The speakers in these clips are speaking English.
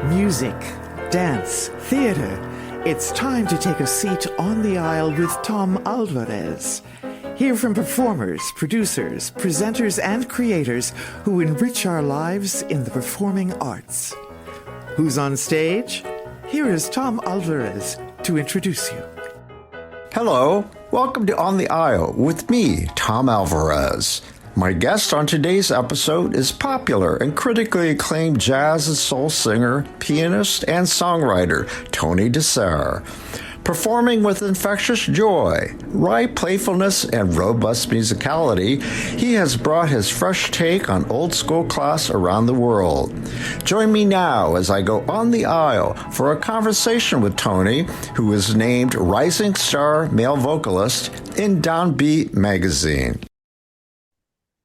Music, dance, theater. It's time to take a seat on the aisle with Tom Alvarez. Hear from performers, producers, presenters, and creators who enrich our lives in the performing arts. Who's on stage? Here is Tom Alvarez to introduce you. Hello, welcome to On the Aisle with me, Tom Alvarez. My guest on today's episode is popular and critically acclaimed jazz and soul singer, pianist, and songwriter Tony DeSare. Performing with infectious joy, wry playfulness, and robust musicality, he has brought his fresh take on old school class around the world. Join me now as I go on the aisle for a conversation with Tony, who is named Rising Star Male Vocalist in Downbeat Magazine.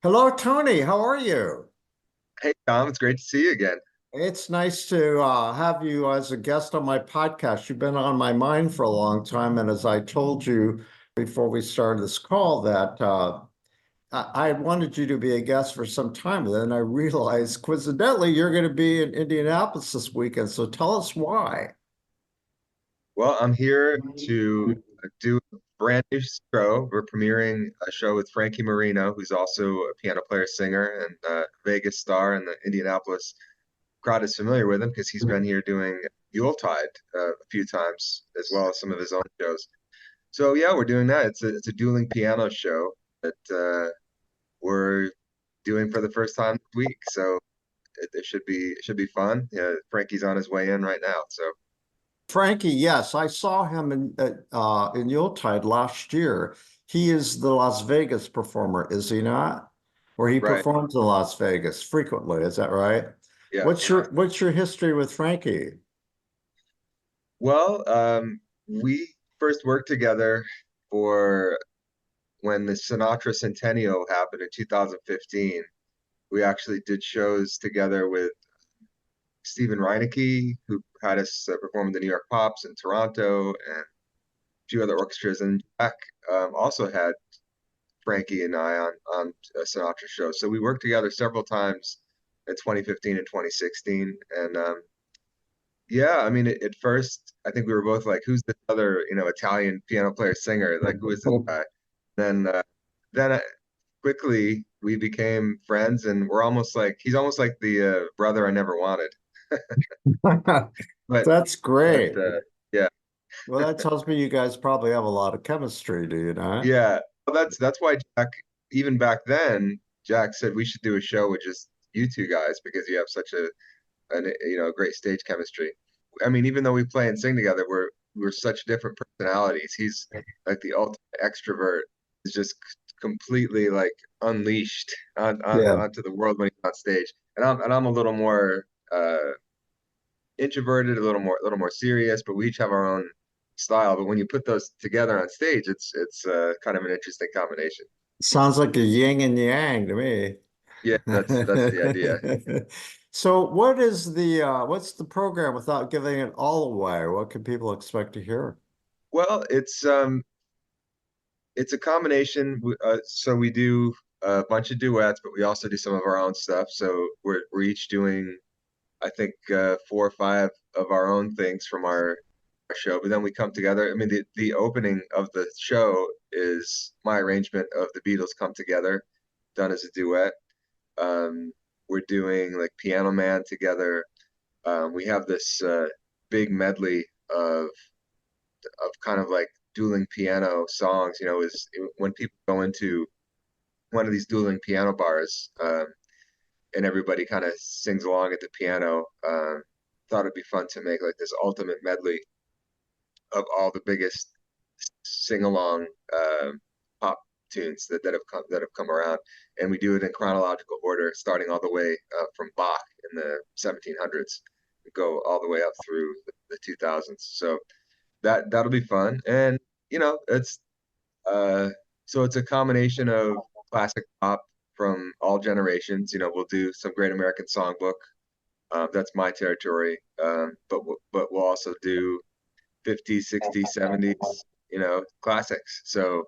Hello, Tony. How are you? Hey, Tom. It's great to see you again. It's nice to have you as a guest on my podcast. You've been on my mind for a long time. And as I told you before we started this call, that I wanted you to be a guest for some time. And then I realized, coincidentally, you're going to be in Indianapolis this weekend. So tell us why. Well, I'm here to do a brand new show. We're premiering a show with Frankie Marino, who's also a piano player, singer, and Vegas star, and the Indianapolis crowd is familiar with him because he's been here doing Yuletide a few times, as well as some of his own shows. So yeah, we're doing that. It's a dueling piano show that we're doing for the first time this week. So it should be fun. Yeah, Frankie's on his way in right now. So. Frankie, yes, I saw him in Yuletide last year. He is the Las Vegas performer, is he not? Or he Right. performs in Las Vegas frequently, is that right? Yeah. What's your history with Frankie? Well, we first worked together for when the Sinatra Centennial happened in 2015. We actually did shows together with Stephen Reinecke, who had us perform in the New York Pops in Toronto and a few other orchestras. And Jack also had Frankie and I on a Sinatra show. So we worked together several times in 2015 and 2016. And yeah, I mean, at first, I think we were both like, who's this other, Italian piano player singer? Like, who is this guy? Then quickly we became friends, and he's almost like the brother I never wanted. But That's great. Yeah. Well, that tells me you guys probably have a lot of chemistry, do you not? Yeah. Well, that's why Jack, even back then, Jack said we should do a show with just you two guys because you have such a great stage chemistry. I mean, even though we play and sing together, we're such different personalities. He's like the ultimate extrovert. He's just completely like unleashed onto the world when he's on stage. And I'm a little more introverted, a little more serious, but we each have our own style. But when you put those together on stage, it's kind of an interesting combination. Sounds like a yin and yang to me. Yeah, that's the idea. So what's the program without giving it all away? What can people expect to hear? Well, it's a combination. So we do a bunch of duets, but we also do some of our own stuff. So we're each doing, I think, 4 or 5 of our own things from our show. But then we come together. I mean, the opening of the show is my arrangement of the Beatles Come Together, done as a duet. We're doing like Piano Man together. We have this big medley of kind of like dueling piano songs. When people go into one of these dueling piano bars, and everybody kind of sings along at the piano. Thought it'd be fun to make like this ultimate medley of all the biggest sing-along pop tunes that have come around, and we do it in chronological order, starting all the way from Bach in the 1700s, go all the way up through the 2000s. So that'll be fun, and it's so it's a combination of classic pop from all generations. We'll do some Great American Songbook. That's my territory. But we'll also do 50s, 60s, 70s, classics. So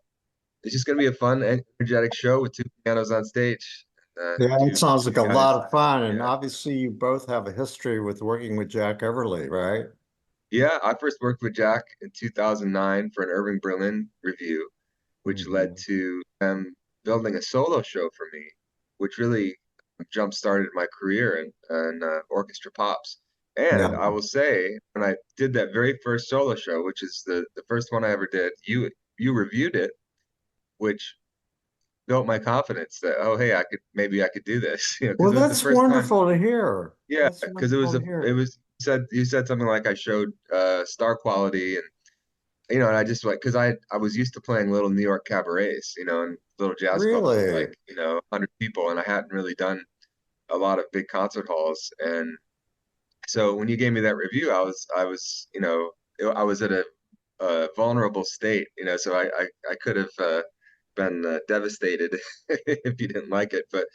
it's just going to be a fun, energetic show with 2 pianos on stage. Yeah, it two sounds like a lot pianists. of fun. And Yeah. obviously, you both have a history with working with Jack Everly, right? Yeah, I first worked with Jack in 2009 for an Irving Berlin review, which led Hmm. to them building a solo show for me, which really jump-started my career in orchestra pops. Yeah. And I will say, when I did that very first solo show, which is the first one I ever did, you reviewed it, which built my confidence that, oh, hey, I could do this, Well, because it was the that's first time. wonderful to hear. Yeah, That's because it wonderful was to a it hear. was said you said something like I showed star quality, and and I just like because I was used to playing little New York cabarets, and little jazz clubs with Really? like 100 people, and I hadn't really done a lot of big concert halls. And so when you gave me that review, I was at a vulnerable state, so I could have been devastated if you didn't like it, but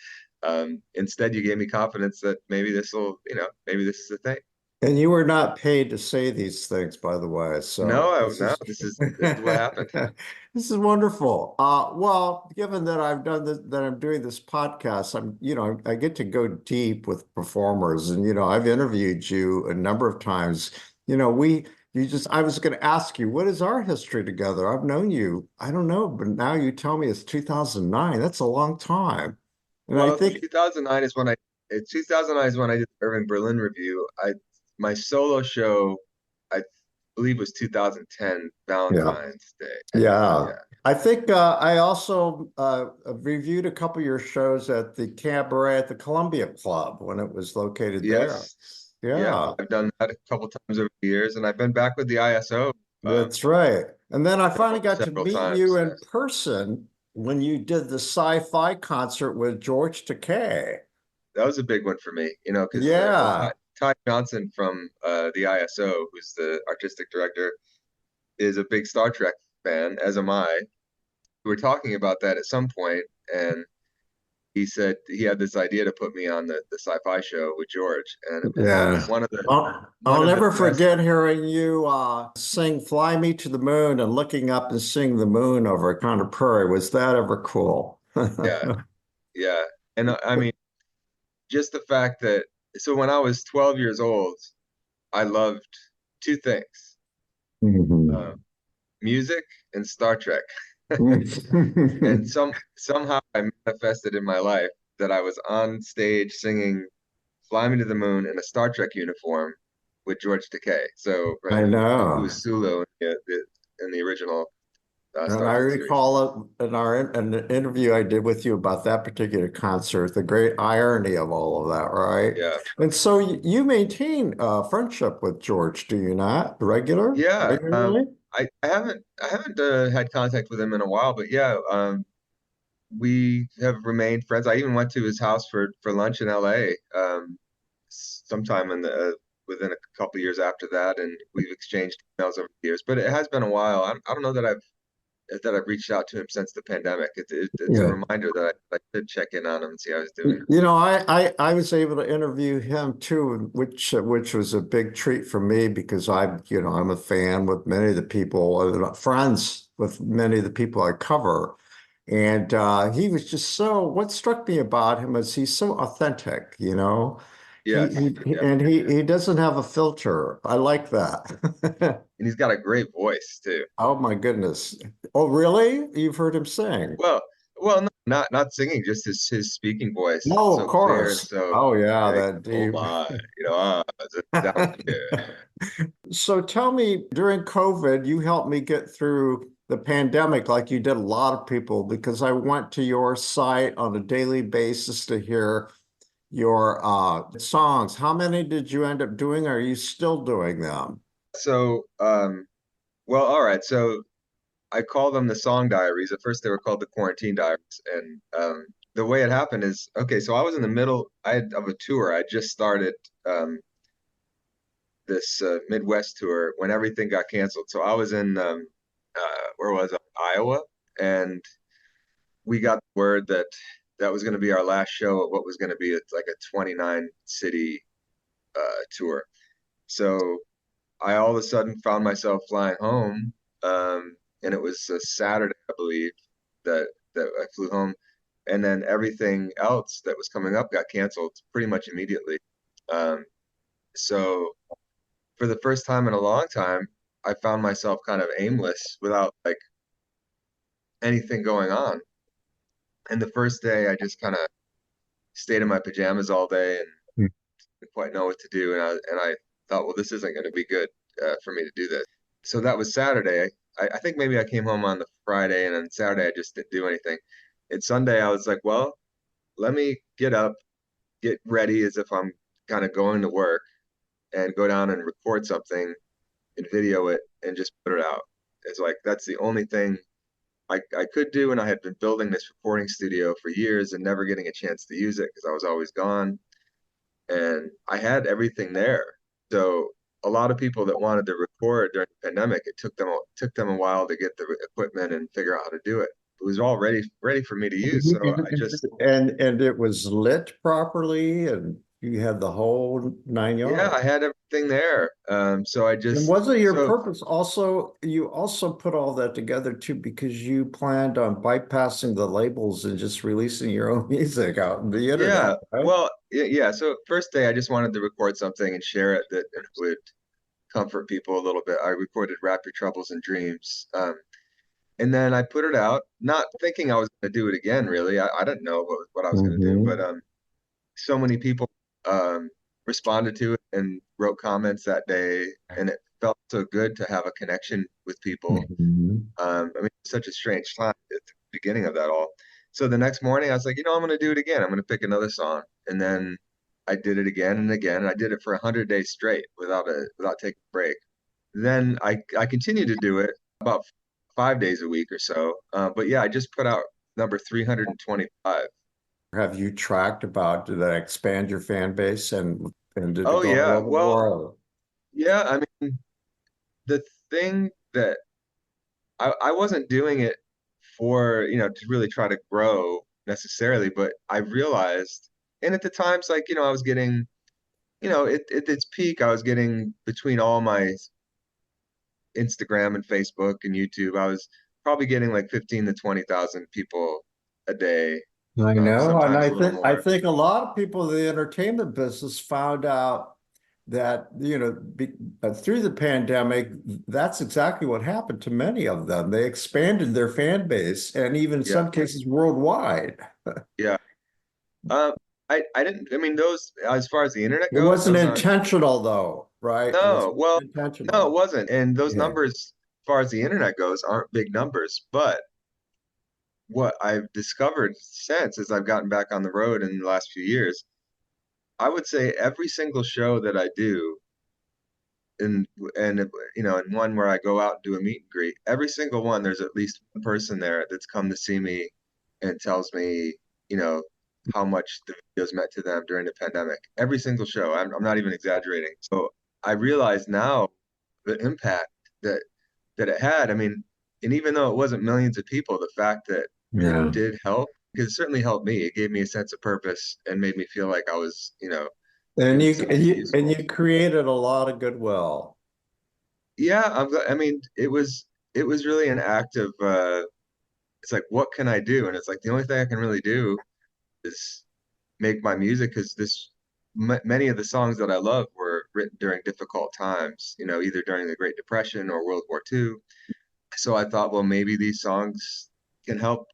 instead you gave me confidence that maybe this is the thing. And you were not paid to say these things, by the way. So No, this is what happened. this is wonderful. Well, given that I've done this, that I'm doing this podcast, I get to go deep with performers, and I've interviewed you a number of times. I was going to ask you, what is our history together? I've known you, I don't know, but now you tell me it's 2009. That's a long time, and I Well, think, 2009 is when I did the Irving Berlin review. My solo show, I believe, was 2010 yeah. Valentine's Day. Yeah. Yeah. I think I also reviewed a couple of your shows at the Cabaret at the Columbia Club when it was located there. Yes. Yeah. Yeah, I've done that a couple times over the years, and I've been back with the ISO that's right. And then I finally got to several meet you times. in Yes. person when you did the sci-fi concert with George Takei. That was a big one for me, because Yeah. Ty Johnson from the ISO, who's the artistic director, is a big Star Trek fan, as am I. We were talking about that at some point, and he said he had this idea to put me on the sci-fi show with George, and it was Yeah. one I'll of the never best. forget hearing you sing Fly Me to the Moon and looking up and seeing the moon over a kind of prairie. Was that ever cool? Yeah, yeah. And I mean, just the fact that so when I was 12 years old, I loved two things: uh, Mhm. music and Star Trek. And somehow I manifested in my life that I was on stage singing "Fly Me to the Moon" in a Star Trek uniform with George Takei. So, I who know. was Sulu in the original And Star I Trek series. recall it in the interview I did with you about that particular concert, the great irony of all of that, right? Yeah, And so you maintain a friendship with George, do you not? yeah. Regularly? I haven't had contact with him in a while, but yeah, we have remained friends. I even went to his house for lunch in L.A. Sometime within a couple years after that, and we've exchanged emails over the years. But it has been a while. I don't know that I've reached out to him since the pandemic. It's a Yeah. reminder that I should check in on him and see how he's doing. I was able to interview him too, which was a big treat for me because I'm a fan with many of the people, friends with many of the people I cover. And he was just what struck me about him is he's so authentic, Yes, yeah, he doesn't have a filter. I like that. and he's got a great voice too. Oh my goodness. Oh, really? You've heard him sing? Well, well, no, not singing, just his speaking voice, No, of so clear and course. so Oh yeah, like, that oh deep. my, down here. So tell me, during COVID, you helped me get through the pandemic like you did a lot of people because I went to your site on a daily basis to hear your songs. How many did you end up doing? Are you still doing them? So, well, all right. So I call them the song diaries. At first, they were called the quarantine diaries, and the way it happened is okay. So I was in the middle of a tour. I just started this Midwest tour when everything got canceled. So I was in where was I? Iowa, and we got word that that was going to be our last show of what was going to be like a 29 city tour. So I all of a sudden found myself flying home, and it was a Saturday, I believe, that I flew home, and then everything else that was coming up got canceled pretty much immediately. So for the first time in a long time, I found myself kind of aimless without like anything going on. And the first day, I just kind of stayed in my pajamas all day and didn't quite know what to do. And I thought, well, this isn't going to be good for me to do this. So that was Saturday. I think maybe I came home on the Friday, and then Saturday I just didn't do anything. And Sunday I was like, well, let me get up, get ready as if I'm kind of going to work, and go down and record something and video it and just put it out. It's like that's the only thing I could do, and I had been building this recording studio for years and never getting a chance to use it because I was always gone. And I had everything there. So a lot of people that wanted to record during the pandemic, it took them a while to get the equipment and figure out how to do it. It was all ready for me to use. So I just and it was lit properly, and you had the whole 9 yards. yeah, I had everything there. So I And just wasn't your so purpose also, you also put all that together too because you planned on bypassing the labels and just releasing your own music out on the internet, yeah, right? well, yeah. So first day, I just wanted to record something and share it that would comfort people a little bit. I recorded "Wrap Your Troubles in Dreams," and then I put it out, not thinking I was going to do it again. Really, I didn't know what I was going to do, but so many people um, responded to it and wrote comments that day, and it felt so good to have a connection with people. I mean, it's such a strange time at the beginning of that all. So the next morning, I was like, I'm going to do it again. I'm going to pick another song, and then I did it again and again. And I did it for 100 days straight without taking a break. Then I continued to do it about 5 days a week or so. But yeah, I just put out number 325. Have you tracked about, did that expand your fan base and did it Oh go all yeah, over the well, world? yeah. I mean, the thing that I wasn't doing it for, to really try to grow necessarily, but I realized, and at the times, like, I was getting, at its peak, I was getting between all my Instagram and Facebook and YouTube, I was probably getting like 15 to 20,000 people a day, I know, and sometimes a little I more. think a lot of people in the entertainment business found out that, through the pandemic, that's exactly what happened to many of them. They expanded their fan base, and even in Yeah, some cases worldwide. yeah. Um, I didn't, I mean, those, as far as the internet It goes, wasn't those aren't, intentional though, right? It no, wasn't well, no, it intentional. wasn't. And those Yeah. numbers, as far as the internet goes, aren't big numbers. But what I've discovered since, as I've gotten back on the road in the last few years, I would say every single show that I do, and and one where I go out and do a meet and greet, every single one, there's at least one person there that's come to see me and tells me, you know, how much the videos meant to them during the pandemic. Every single show. I'm not even exaggerating. So I realize now the impact that it had. I mean, and even though it wasn't millions of people, the fact that it Yeah. did help, because it certainly helped me. It gave me a sense of purpose and made me feel like I was, And doing you something and useful. you created a lot of goodwill. Yeah, I mean, it was really an act of it's like, what can I do? And it's like the only thing I can really do is make my music, because many of the songs that I love were written during difficult times, either during the Great Depression or World War II. So I thought, well, maybe these songs can help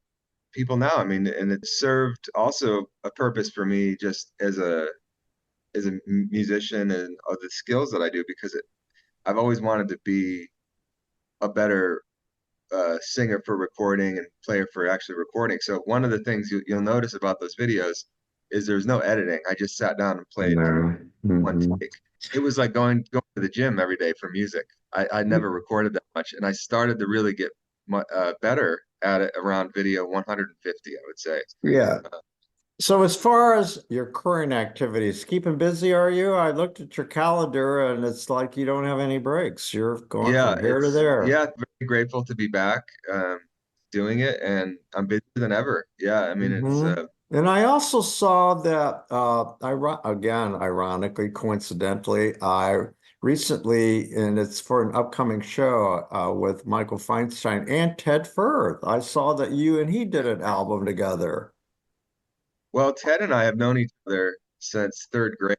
people now. I mean, and it served also a purpose for me just as a musician and of the skills that I do, because I've always wanted to be a better singer for recording and player for actually recording. So one of the things you'll notice about those videos is there's no editing. I just sat down and played Yeah. one take. It was like going to the gym every day for music. I never recorded that much, and I started to really get better at it around video 150, I would say. Yeah. So as far as your current activities, keeping busy, are you? I looked at your calendar and it's like you don't have any breaks. You're going Yeah, from here to there. very grateful to be back doing it, and I'm busier than ever. Yeah, I mean it's Hmm. And I also saw that, again, ironically, coincidentally, I recently, and it's for an upcoming show with Michael Feinstein and Ted Firth. I saw that you and he did an album together. Well, Ted and I have known each other since third grade.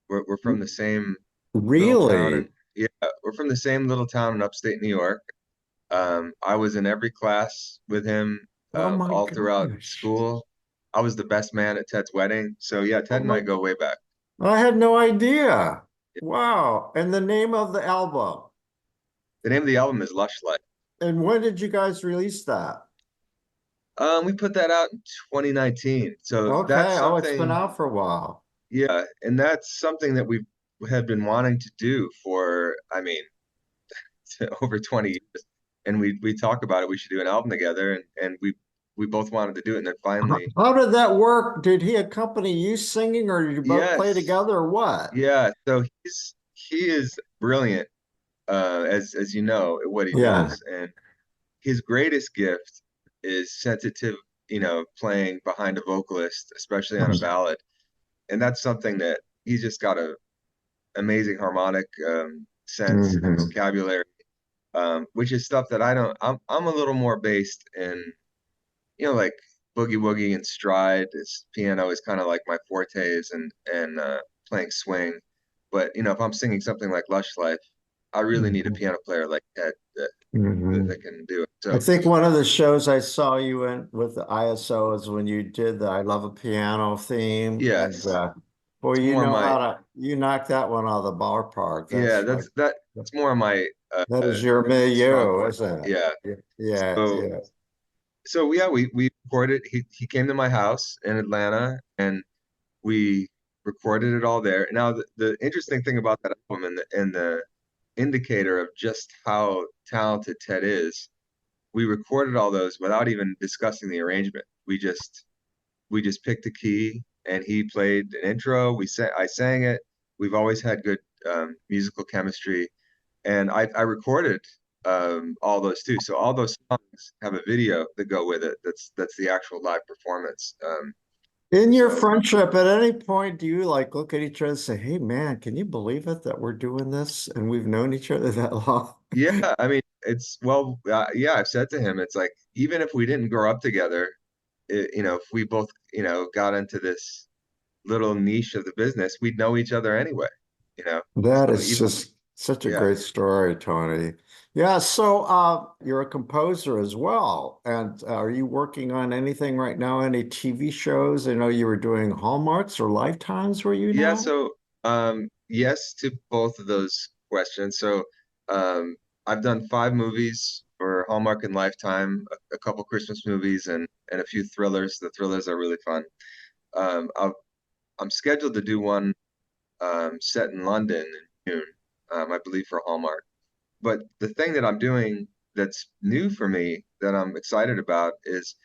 We're from the same little town, and Really? yeah, we're from the same little town in upstate New York. I was in every class with him Oh my all throughout gosh. school. I was the best man at Ted's wedding. So yeah, Oh Ted and I my, go way back. I had no idea. Wow. And the name of the album. The name of the album is Lush Life. And when did you guys release that? We put that out in 2019. So that's Okay. Oh, it's been something, out for a while. yeah, and that's something that we had been wanting to do for, I mean, over 20 years. And we talk about it. We should do an album together, and we both wanted to do it. And then finally, How did that work? Did he accompany you singing or did you both play yes, together or what? yeah. So he is brilliant, as you know, at what he Yeah. does, and his greatest gift is sensitive, playing behind a vocalist, especially on a ballad. And that's something that he's just got a amazing harmonic sense and Mhm. vocabulary, which is stuff that I don't. I'm a little more based in, like boogie woogie and stride. It's piano is kind of like my fortes, and playing swing. But if I'm singing something like Lush Life, I really need a Mhm. piano player like Ted that Mhm. can do it. I So think one of the shows I saw you in with the ISO is when you did the I Love a Piano theme. And yes, boy, it's you more know my how to, you knocked that one out of the ballpark. yeah. That's like, That's more my that is your strong milieu, point. isn't Yeah. it? Yeah, So yeah. so yeah, we recorded. He came to my house in Atlanta, and we recorded it all there. Now, the interesting thing about that album, and the indicator of just how talented Ted is, we recorded all those without even discussing the arrangement. We just picked a key, and he played an intro. I sang it. We've always had good musical chemistry, and I recorded all those too. So all those songs have a video that go with it. That's the actual live performance. In your So friendship, at any point, do you like look at each other and say, "Hey, man, can you believe it that we're doing this and we've known each other that long?" yeah, I mean, yeah. I've said to him, it's like even if we didn't grow up together, if we both got into this little niche of the business, we'd know each other anyway. That So is even just such a yeah, great story, Tony. Yeah, so you're a composer as well. And are you working on anything right now? Any TV shows? I know you were doing Hallmarks or Lifetimes, were you yeah. now? So yes to both of those questions. So um, I've done 5 movies for Hallmark and Lifetime, a couple Christmas movies, and a few thrillers. The thrillers are really fun. Um, I've, I'm scheduled to do one set in London in June, I believe for Hallmark. But the thing that I'm doing that's new for me that I'm excited about is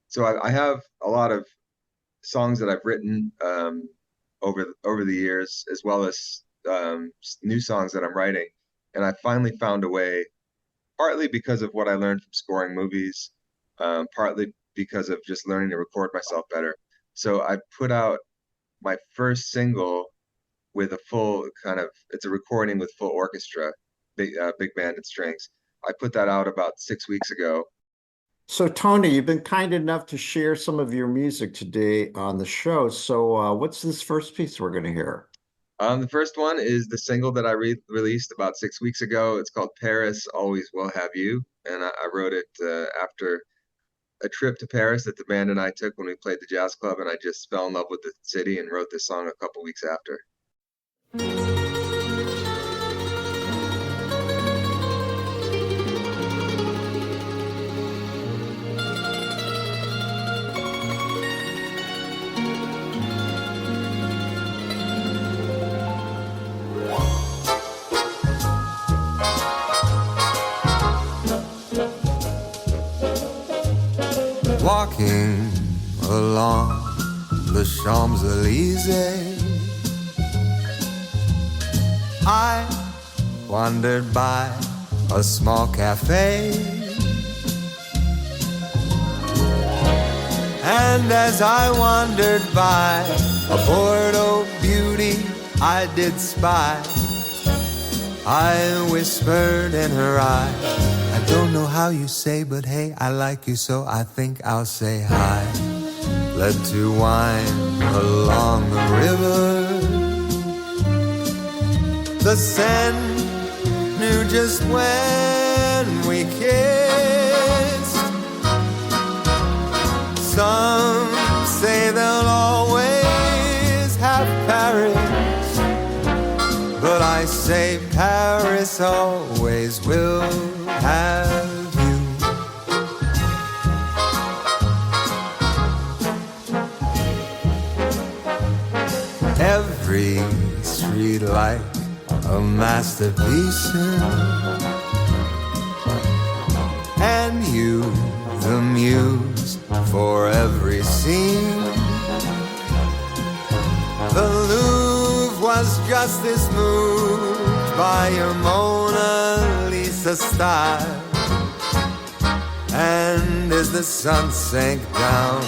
so I have a lot of songs that I've written over the years, as well as new songs that I'm writing. And I finally found a way, partly because of what I learned from scoring movies, partly because of just learning to record myself better. So I put out my first single with a full kind of it's a recording with full orchestra, big band and strings. I put that out about 6 weeks ago. So, Tony, you've been kind enough to share some of your music today on the show. So, what's this first piece we're going to hear? The first one is the single that I released about 6 weeks ago. It's called Paris Always Will Have You, and I wrote it after a trip to Paris that the band and I took when we played the jazz club, and I just fell in love with the city and wrote this song a couple weeks after. Walking along the Champs-Élysées, I wandered by a small cafe, and as I wandered by a Bordeaux beauty I did spy, I whispered in her eye, I don't know how you say, but hey, I like you, so I think I'll say hi. led to wine along the river. The Seine knew just when we kissed. Some say they'll always have Paris, but I say Paris always will have you. Every street light a masterpiece, and you the muse for every scene. The Louvre was just as moved by your Mona Lisa style, and as the sun sank down,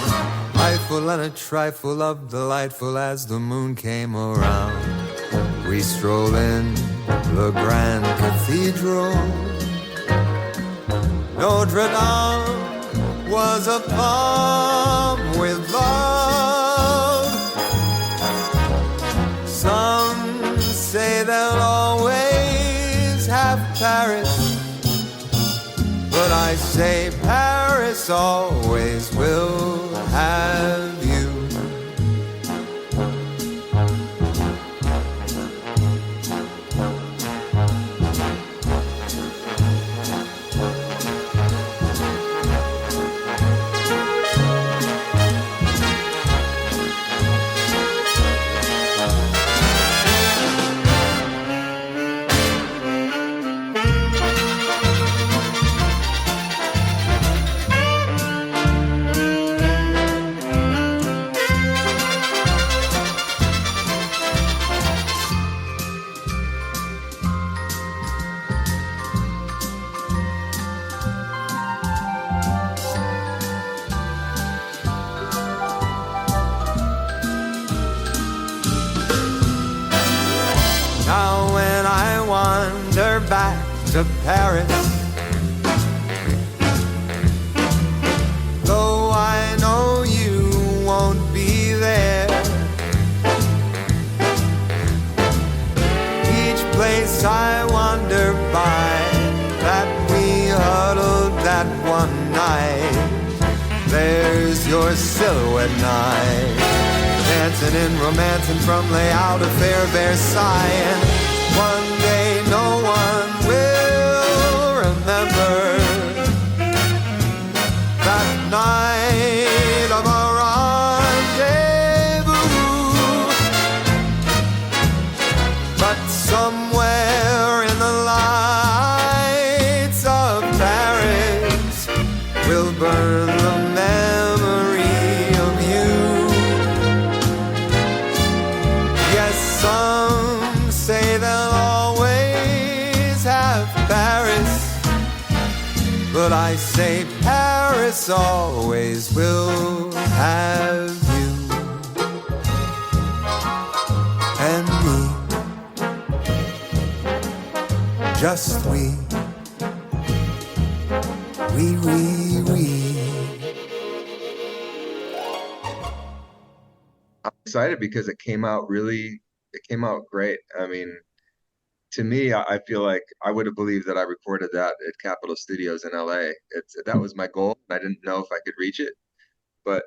trifle and a trifle of delightful as the moon came around. We stroll in the Grand Cathedral. Notre Dame was a palm with love. Some say they'll always have Paris, but I say Paris always will have you. Back to Paris, though I know you won't be there. Each place I wander by, that we huddled that one night, there's your silhouette night, dancing in romance and from layout of fair Versailles. And one day no one will remember that night of our rendezvous, but somewhere in the lights of Paris will burn the memory of you. Yes, some say they'll Paris, but I say Paris always will have you and me, just we. I'm excited because it came out great. I mean, to me, I feel like I would have believed that I recorded that at Capitol Studios in LA. That was my goal. I didn't know if I could reach it, but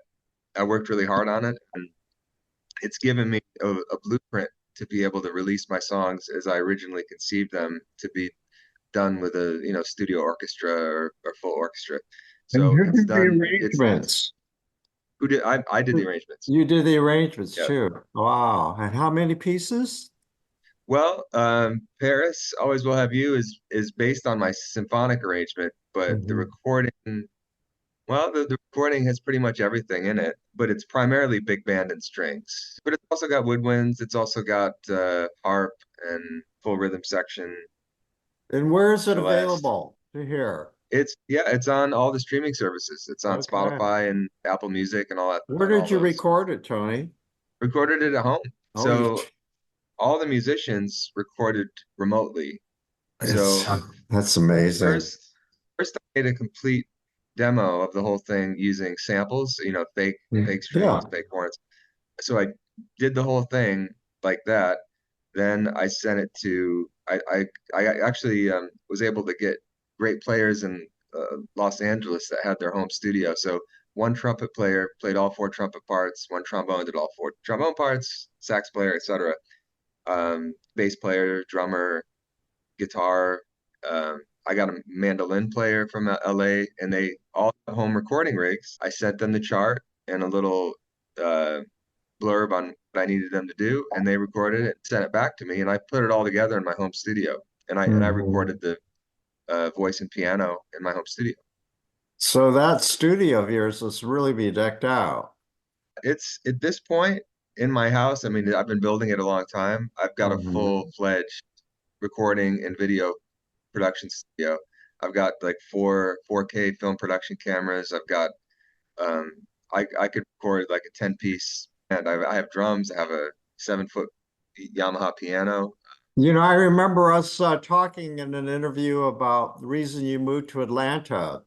I worked really hard on it, and it's given me a blueprint to be able to release my songs as I originally conceived them to be done with a studio orchestra or full orchestra. So and it's done. Arrangements. Who did I did the arrangements. You did the arrangements, yeah. too. Wow. And how many pieces? Well, Paris Always Will Have You is based on my symphonic arrangement, but the recording, well, the recording has pretty much everything in it, but it's primarily big band and strings. But it's also got woodwinds. It's also got harp and full rhythm section. And where is it available to hear? It's on all the streaming services. It's on Spotify and Apple Music and all that. Where did you record it, Tony? Recorded it at home. Oh, so all the musicians recorded remotely. So that's amazing. First I made a complete demo of the whole thing using samples, fake Yeah. strings, fake horns. So I did the whole thing like that. Then I sent it to I actually was able to get great players in Los Angeles that had their home studio. So one trumpet player played all four trumpet parts, one trombone did all four trombone parts, sax player, etc. Bass player, drummer, guitar. I got a mandolin player from LA, and they all have home recording rigs. I sent them the chart and a little uh, blurb on what I needed them to do, and they recorded it and sent it back to me, and I put it all together in my home studio, and I Mhm. recorded the voice and piano in my home studio. So that studio of yours must really be decked out. It's at this point in my house. I mean, I've been building it a long time. I've got a Mhm. full-fledged recording and video production studio. I've got like four K film production cameras. I've got um I could record like a 10-piece and I have drums. I have a 7 foot Yamaha piano. I remember us talking in an interview about the reason you moved to Atlanta,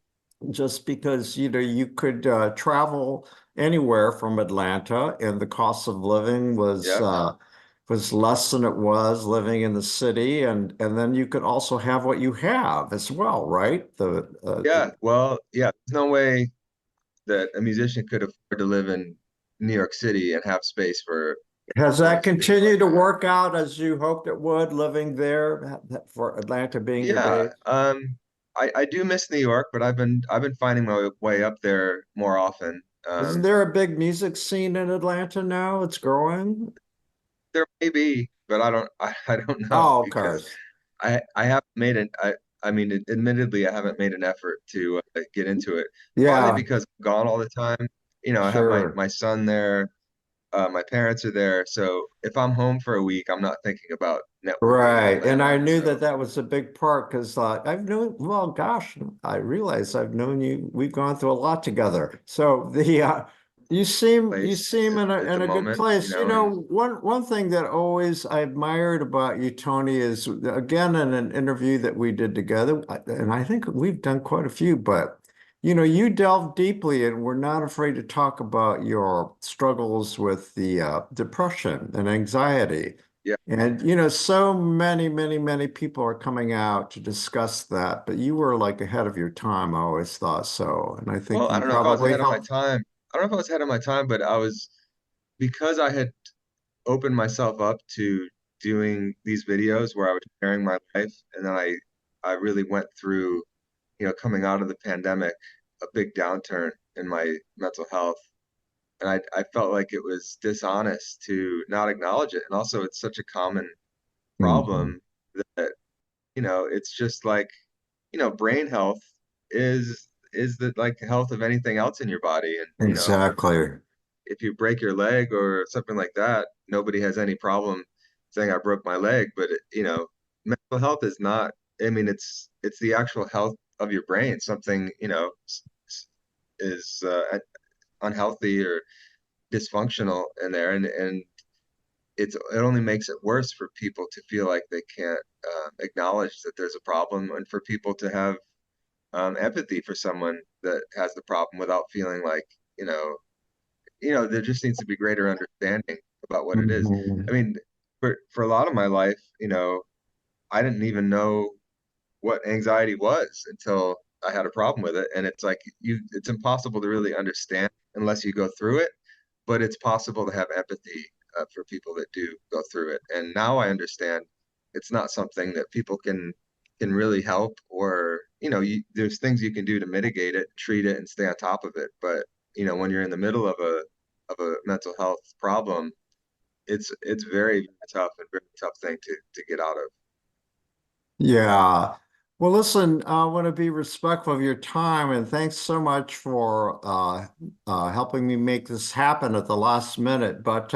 just because, you could travel anywhere from Atlanta and the cost of living Yeah. was less than it was living in the city, and then you could also have what you have as well, right? Yeah. Well, yeah, there's no way that a musician could afford to live in New York City and have space for Has that performance studio like continued to I have. work out as you hoped it would, living there for Atlanta being your Yeah. base? I do miss New York, but I've been finding my way up there more often. Isn't there a big music scene in Atlanta now? It's growing. There may be, but I don't know Oh, of because course. I haven't made an I mean admittedly I haven't made an effort to get into it partly Yeah, because I'm gone all the time. I have my sure. my son there, my parents are there, so if I'm home for a week, I'm not thinking about networking in Right. And Atlanta. I knew So that that was a big part because I've known, well, gosh, I realize I've known you. We've gone through a lot together. So you place seem in at the a good moment, place. and One thing that always I admired about you, Tony, is again in an interview that we did together, and I think we've done quite a few, but you delve deeply and we're not afraid to talk about your struggles with the depression and anxiety. yeah. And so many people are coming out to discuss that, but you were like ahead of your time. I always thought so, and I think Well, I you don't know if I was probably ahead of my helped. time. I don't know if I was ahead of my time, but I was because I had opened myself up to doing these videos where I was sharing my life, and then I really went through, coming out of the pandemic, a big downturn in my mental health, and I felt like it was dishonest to not acknowledge it, and also it's such a common Mhm. problem that it's just like brain health is the like health of anything else in your body, and Exactly. if you break your leg or something like that, nobody has any problem saying I broke my leg. But mental health is not. I mean, it's the actual health of your brain. Something is unhealthy or dysfunctional in there, and it only makes it worse for people to feel like they can't acknowledge that there's a problem, and for people to have empathy for someone that has the problem without feeling like you know there just needs to be greater understanding about what it is. I Mhm. mean, for a lot of my life, I didn't even know what anxiety was until I had a problem with it. And it's like it's impossible to really understand unless you go through it, but it's possible to have empathy for people that do go through it. And now I understand it's not something that people can really help, or there's things you can do to mitigate it, treat it, and stay on top of it. But when you're in the middle of a mental health problem, it's very tough and very tough thing to get out of. Yeah. Well, listen, I want to be respectful of your time, and thanks so much for helping me make this happen at the last minute. But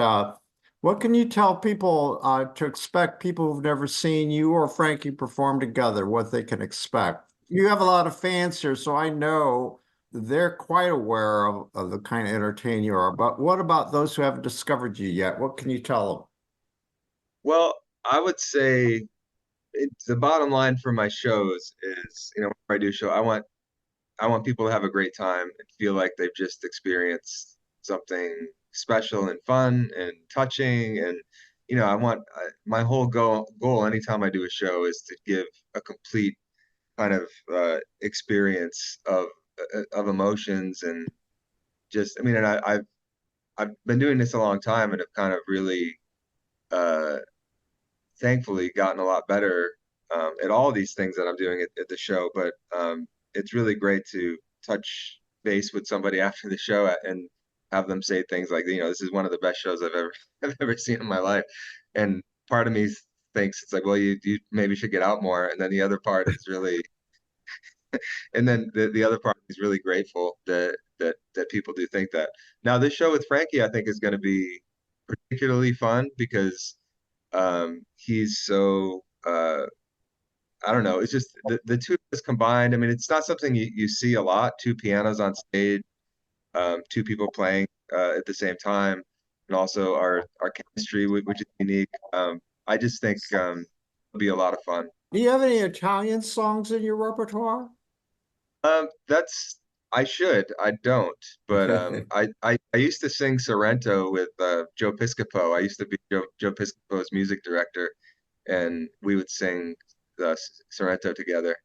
what can you tell people to expect, people who've never seen you or Frankie perform together, what they can expect? You have a lot of fans here, so I know they're quite aware of the kind of entertainer you are. But what about those who haven't discovered you yet? What can you tell Well, I would say the bottom line for my shows is, when I do show, I want I want people to have a great time and feel like they've just experienced something special and fun and touching. And my whole goal anytime I do a show is to give a complete kind of experience of emotions and just, I mean, and I've been doing this a long time and have kind of really uh, thankfully gotten a lot better at all these things that I'm doing at the show. But it's really great to touch base with somebody after the show and have them say things like, this is one of the best shows I've ever I've ever seen in my life. And part of me thinks it's like, well, you maybe should get out more. And then the other part is really, and then the other part is really grateful that people do think that. Now, this show with Frankie, I think, is going to be particularly fun because he's so I don't know. It's just the two of us combined. I mean, it's not something you see a lot. Two pianos on stage, two people playing at the same time, and also our chemistry, which is unique. I just think it'll be a lot of fun. Do you have any Italian songs in your repertoire? That's I should. I don't. But I used to sing Sorrento with Joe Piscopo. I used to be Joe Piscopo's music director, and we would sing the Sorrento together.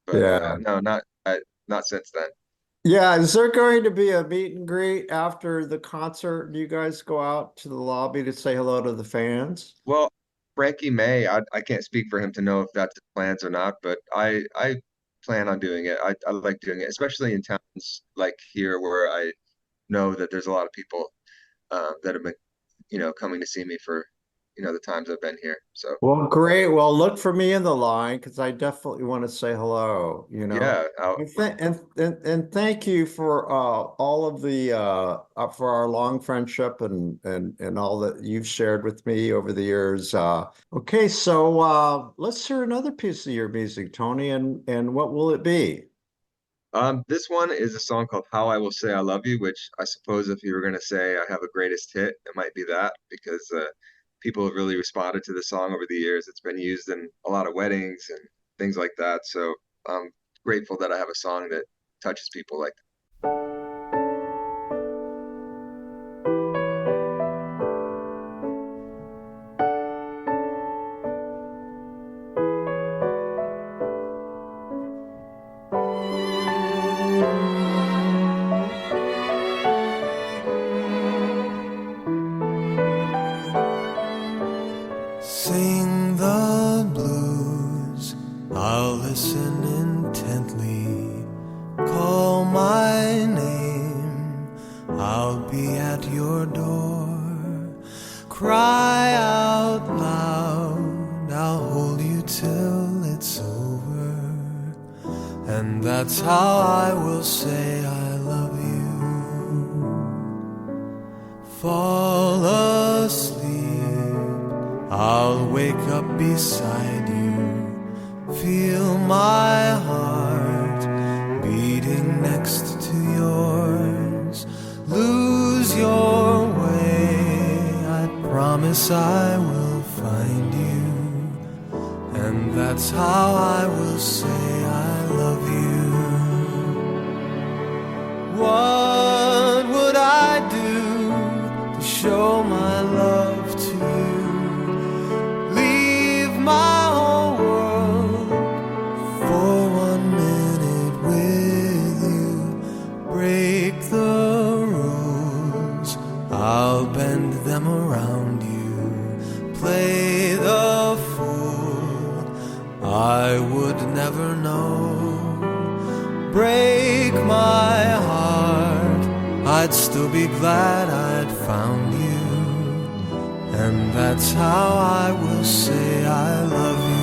But Yeah. no, not since then. Yeah, is there going to be a meet and greet after the concert? Do you guys go out to the lobby to say hello to the fans? Well, Frankie May, I can't speak for him to know if that's his plans or not, but I plan on doing it. I like doing it, especially in towns like here where I know that there's a lot of people that have been, coming to see me for, the times I've been here. So Well, great. Well, look for me in the line because I definitely want to say hello, yeah, And thank you for all of the for our long friendship and all that you've shared with me over the years. Okay, so let's hear another piece of your music, Tony, and what will it be? this one is a song called How I Will Say I Love You, which I suppose if you were going to say I have a greatest hit, it might be that because people have really responded to the song over the years. It's been used in a lot of weddings and things like that. So I'm grateful that I have a song that touches people like that. Sing the blues, I'll listen intently. Call my name, I'll be at your door. Cry out loud, I'll hold you till it's over. And that's how I will say I love you. Fall asleep, I'll wake up beside you. Feel my heart beating next to yours. Lose your way, I promise I will find you. And that's how I will say I love you. What would I do to show my love to you? My whole world for 1 minute with you. Break the rules, I'll bend them around you. Play the fool, I would never know. Break my heart, I'd still be glad I'd found you. And that's how I will say I love you.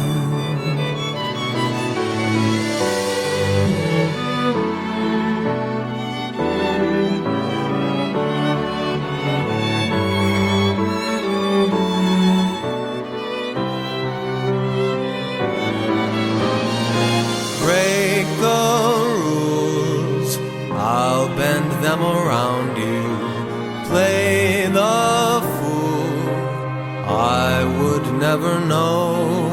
Break the rules, I'll bend them around you. Play the I would never know.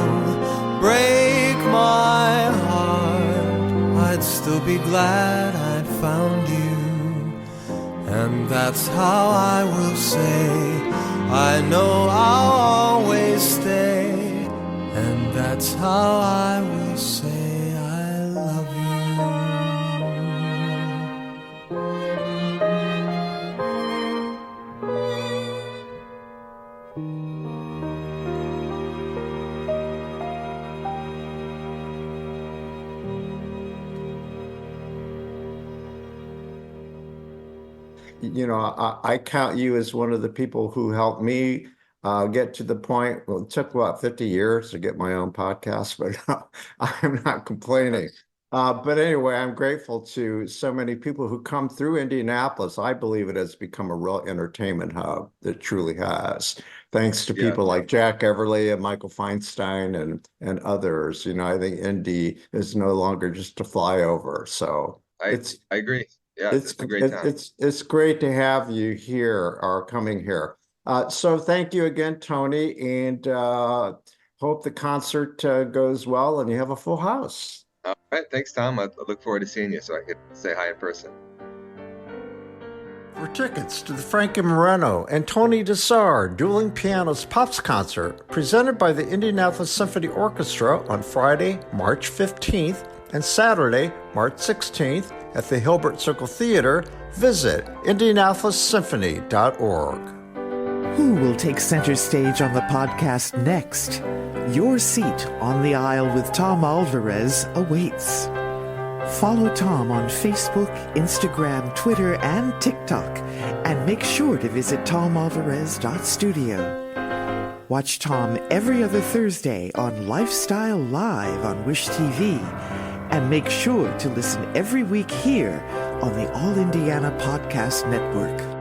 I'd still be glad I'd found you. And that's how I will say, I know I'll always stay. And that's how I will say I love you. You know, I count you as one of the people who helped me get to the point. Well, it took about 50 years to get my own podcast, but I'm not complaining. But anyway, I'm grateful to so many people who come through Indianapolis. I believe it has become a real entertainment hub. That truly has. Thanks to people like Jack Everly and Michael Feinstein and others. You know, I think Indy is no longer just a flyover. So I agree. Yeah, it's a great time. It's great to have you here or coming here. So thank you again, Tony, and hope the concert goes well and you have a full house. All right, thanks, Tom. I look forward to seeing you so I could say hi in person. For tickets to the Frankie Moreno and Tony DeSare Dueling Pianists Pops concert presented by the Indianapolis Symphony Orchestra on Friday, March 15th and Saturday, March 16th at the Hilbert Circle Theater, visit indianapolissymphony.org. Who will take center stage on the podcast next? Your seat on the aisle with Tom Alvarez awaits. Follow Tom on Facebook, Instagram, Twitter, and TikTok, and make sure to visit tomalvarez.studio. Watch Tom every other Thursday on Lifestyle Live on Wish TV, and make sure to listen every week here on the All Indiana Podcast Network.